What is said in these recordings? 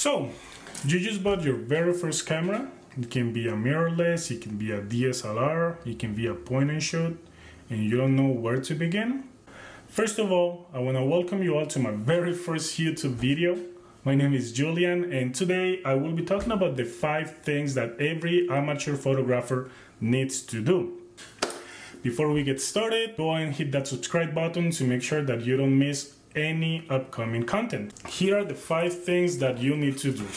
So, you just bought your very first camera. It can be a mirrorless, it can be a DSLR, it can be a point and shoot, and you don't know where to begin. First of all, I want to welcome you all to my very first YouTube video. My name is Julian, and today I will be talking about the 5 things that every amateur photographer needs to do. Before we get started, go and hit that subscribe button to make sure that you don't miss any upcoming content. Here are the 5 things that you need to do.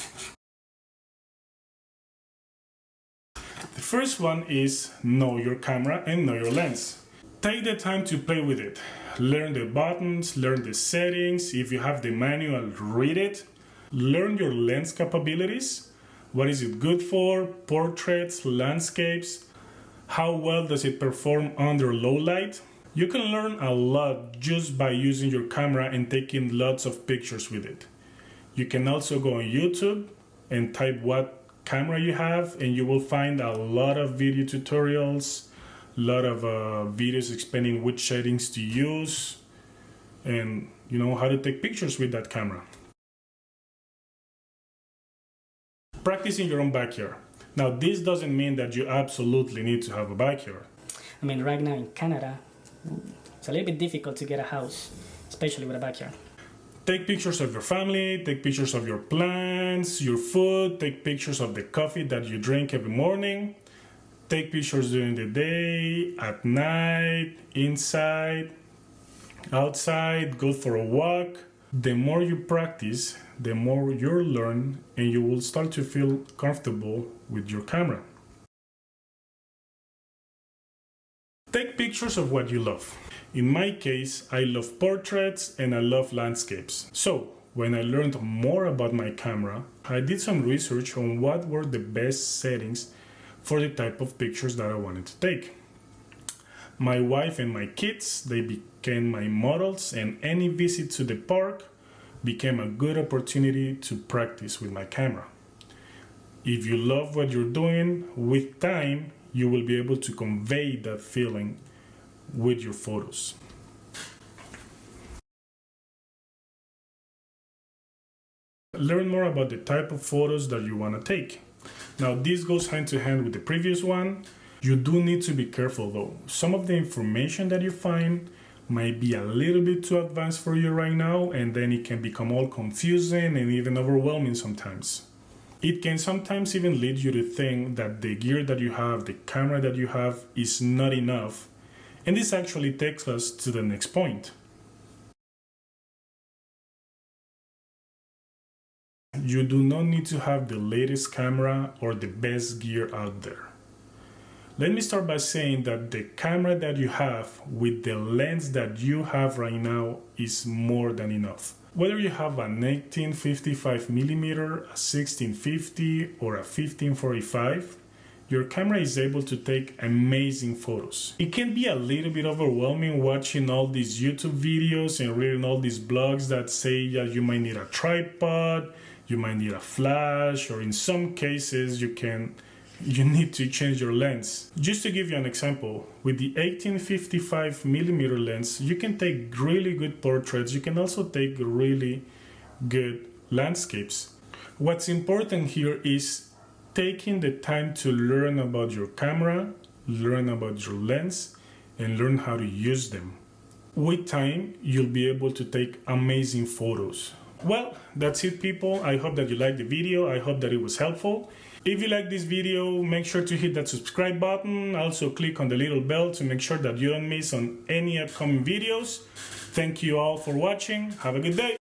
The first one is know your camera and know your lens. Take the time to play with it. Learn the buttons, learn the settings. If you have the manual, read it. Learn your lens capabilities. What is it good for? Portraits, landscapes. How well does it perform under low light? You can learn a lot just by using your camera and taking lots of pictures with it. You can also go on YouTube and type what camera you have, and you will find a lot of video tutorials, a lot of videos explaining which settings to use and how to take pictures with that camera. Practice in your own backyard. Now, this doesn't mean that you absolutely need to have a backyard. I mean, right now in Canada, it's a little bit difficult to get a house, especially with a backyard. Take pictures of your family, take pictures of your plants, your food, take pictures of the coffee that you drink every morning. Take pictures during the day, at night, inside, outside, go for a walk. The more you practice, the more you'll learn, and you will start to feel comfortable with your camera. Take pictures of what you love. In my case, I love portraits and I love landscapes. So, when I learned more about my camera, I did some research on what were the best settings for the type of pictures that I wanted to take. My wife and my kids, they became my models, and any visit to the park became a good opportunity to practice with my camera. If you love what you're doing, with time, you will be able to convey that feeling with your photos. Learn more about the type of photos that you want to take. Now, this goes hand to hand with the previous one. You do need to be careful though. Some of the information that you find might be a little bit too advanced for you right now, and then it can become all confusing and even overwhelming sometimes. It can sometimes even lead you to think that the gear that you have, the camera that you have, is not enough. And this actually takes us to the next point. You do not need to have the latest camera or the best gear out there. Let me start by saying that the camera that you have with the lens that you have right now is more than enough. Whether you have an 18-55mm, a 16-50 or a 15-45, your camera is able to take amazing photos. It can be a little bit overwhelming watching all these YouTube videos and reading all these blogs that say that you might need a tripod, you might need a flash, or in some cases you need to change your lens. Just to give you an example, with the 18-55mm lens, you can take really good portraits. You can also take really good landscapes. What's important here is taking the time to learn about your camera, learn about your lens, and learn how to use them. With time, you'll be able to take amazing photos. Well, that's it, people. I hope that you liked the video. I hope that it was helpful. If you like this video, make sure to hit that subscribe button. Also click on the little bell to make sure that you don't miss on any upcoming videos. Thank you all for watching. Have a good day.